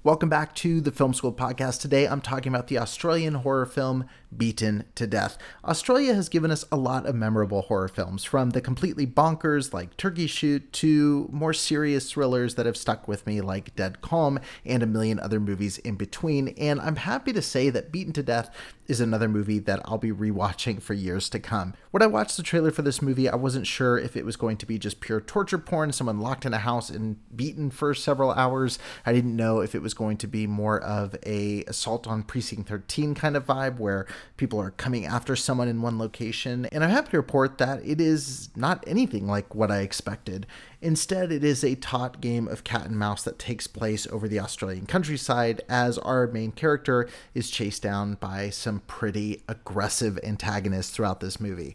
Welcome back to the Film School podcast. Today I'm talking about the Australian horror film Beaten to Death. Australia has given us a lot of memorable horror films, from the completely bonkers like Turkey Shoot to more serious thrillers that have stuck with me like Dead Calm and a million other movies in between. And I'm happy to say that Beaten to Death is another movie that I'll be rewatching for years to come. When I watched the trailer for this movie, I wasn't sure if it was going to be just pure torture porn, someone locked in a house and beaten for several hours. I didn't know if it was going to be more of a Assault on Precinct 13 kind of vibe where people are coming after someone in one location. And I'm happy to report that it is not anything like what I expected. Instead, it is a taut game of cat and mouse that takes place over the Australian countryside as our main character is chased down by some pretty aggressive antagonists throughout this movie.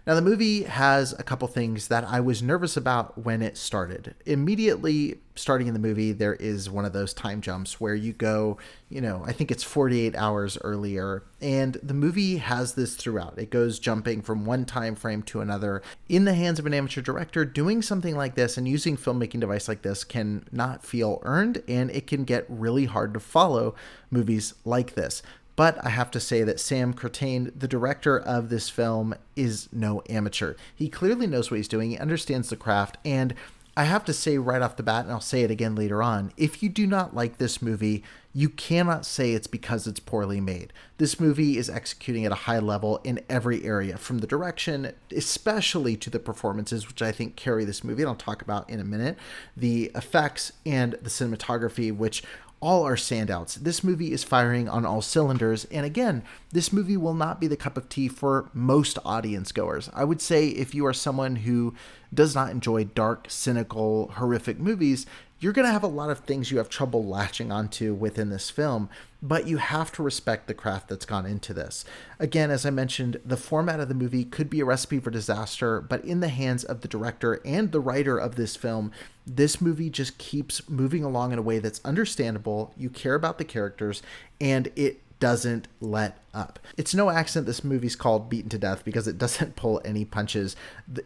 Now, the movie has a couple things that I was nervous about when it started. Immediately starting in the movie, there is one of those time jumps where you go, I think it's 48 hours earlier. And the movie has this throughout. It goes jumping from one time frame to another. In the hands of an amateur director, doing something like this and using filmmaking device like this can not feel earned, and it can get really hard to follow movies like this. But I have to say that Sam Curtain, the director of this film, is no amateur. He clearly knows what he's doing. He understands the craft. And I have to say right off the bat, and I'll say it again later on, if you do not like this movie, you cannot say it's because it's poorly made. This movie is executing at a high level in every area, from the direction, especially to the performances, which I think carry this movie, and I'll talk about in a minute, the effects and the cinematography, which all are standouts. This movie is firing on all cylinders. And again, this movie will not be the cup of tea for most audience goers. I would say if you are someone who does not enjoy dark, cynical, horrific movies, you're going to have a lot of things you have trouble latching onto within this film, but you have to respect the craft that's gone into this. Again, as I mentioned, the format of the movie could be a recipe for disaster, but in the hands of the director and the writer of this film, this movie just keeps moving along in a way that's understandable. You care about the characters, and it doesn't let up. It's no accident this movie's called Beaten to Death because it doesn't pull any punches.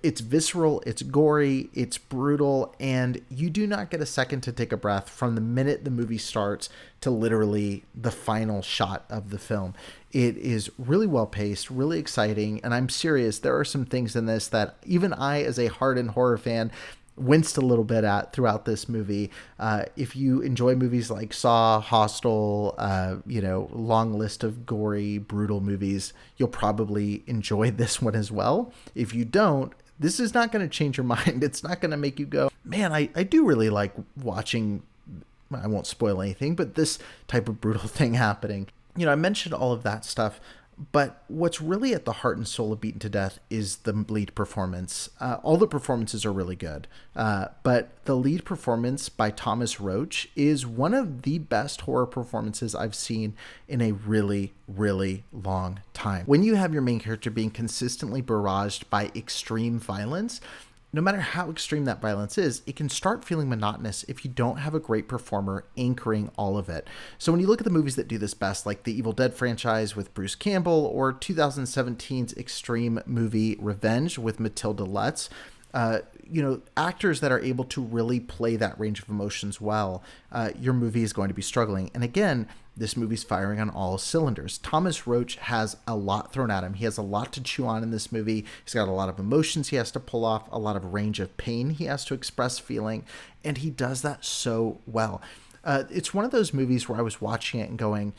It's visceral, it's gory, it's brutal, and you do not get a second to take a breath from the minute the movie starts to literally the final shot of the film. It is really well paced, really exciting, and I'm serious, there are some things in this that even I, as a hardened horror fan, winced a little bit at throughout this movie. If you enjoy movies like Saw, Hostel, long list of gory, brutal movies, you'll probably enjoy this one as well. If you don't, this is not going to change your mind. It's not going to make you go, man, I do really like watching, I won't spoil anything, but this type of brutal thing happening. I mentioned all of that stuff, but what's really at the heart and soul of Beaten to Death is the lead performance. All the performances are really good, but the lead performance by Thomas Roach is one of the best horror performances I've seen in a really, really long time. When you have your main character being consistently barraged by extreme violence, no matter how extreme that violence is, it can start feeling monotonous if you don't have a great performer anchoring all of it. So when you look at the movies that do this best, like the Evil Dead franchise with Bruce Campbell or 2017's extreme movie Revenge with Matilda Lutz, actors that are able to really play that range of emotions well, your movie is going to be struggling. And again, this movie's firing on all cylinders. Thomas Roach has a lot thrown at him. He has a lot to chew on in this movie. He's got a lot of emotions he has to pull off, a lot of range of pain he has to express feeling, and he does that so well. It's one of those movies where I was watching it and going,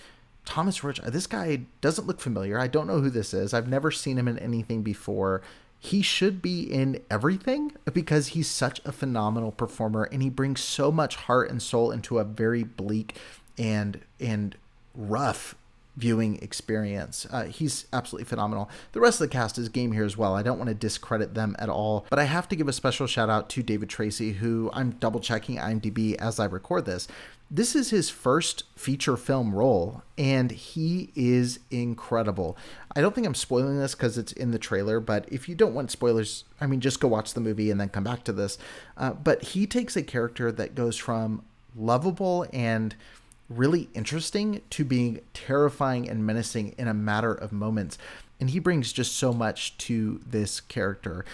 Thomas Roach, this guy doesn't look familiar. I don't know who this is. I've never seen him in anything before. He should be in everything because he's such a phenomenal performer, and he brings so much heart and soul into a very bleak and rough viewing experience. He's absolutely phenomenal. The rest of the cast is game here as well. I don't want to discredit them at all, but I have to give a special shout out to David Tracy, who I'm double checking IMDb as I record this. This is his first feature film role, and he is incredible. I don't think I'm spoiling this because it's in the trailer, but if you don't want spoilers, just go watch the movie and then come back to this. But he takes a character that goes from lovable and really interesting to being terrifying and menacing in a matter of moments. And he brings just so much to this character.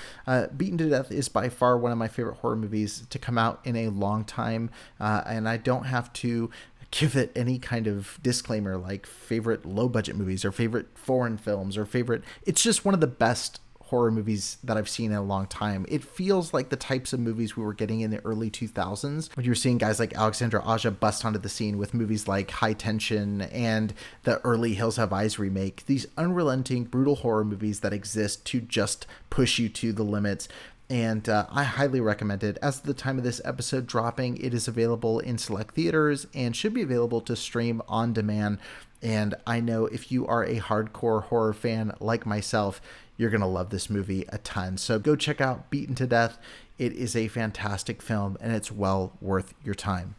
Beaten to Death is by far one of my favorite horror movies to come out in a long time. And I don't have to give it any kind of disclaimer like favorite low budget movies or favorite foreign films or favorite. It's just one of the best horror movies that I've seen in a long time. It feels like the types of movies we were getting in the early 2000s when you were seeing guys like Alexandre Aja bust onto the scene with movies like High Tension and the early Hills Have Eyes remake. These unrelenting, brutal horror movies that exist to just push you to the limits. And I highly recommend it. As of the time of this episode dropping, it is available in select theaters and should be available to stream on demand. And I know if you are a hardcore horror fan like myself, you're going to love this movie a ton. So go check out Beaten to Death. It is a fantastic film, and it's well worth your time.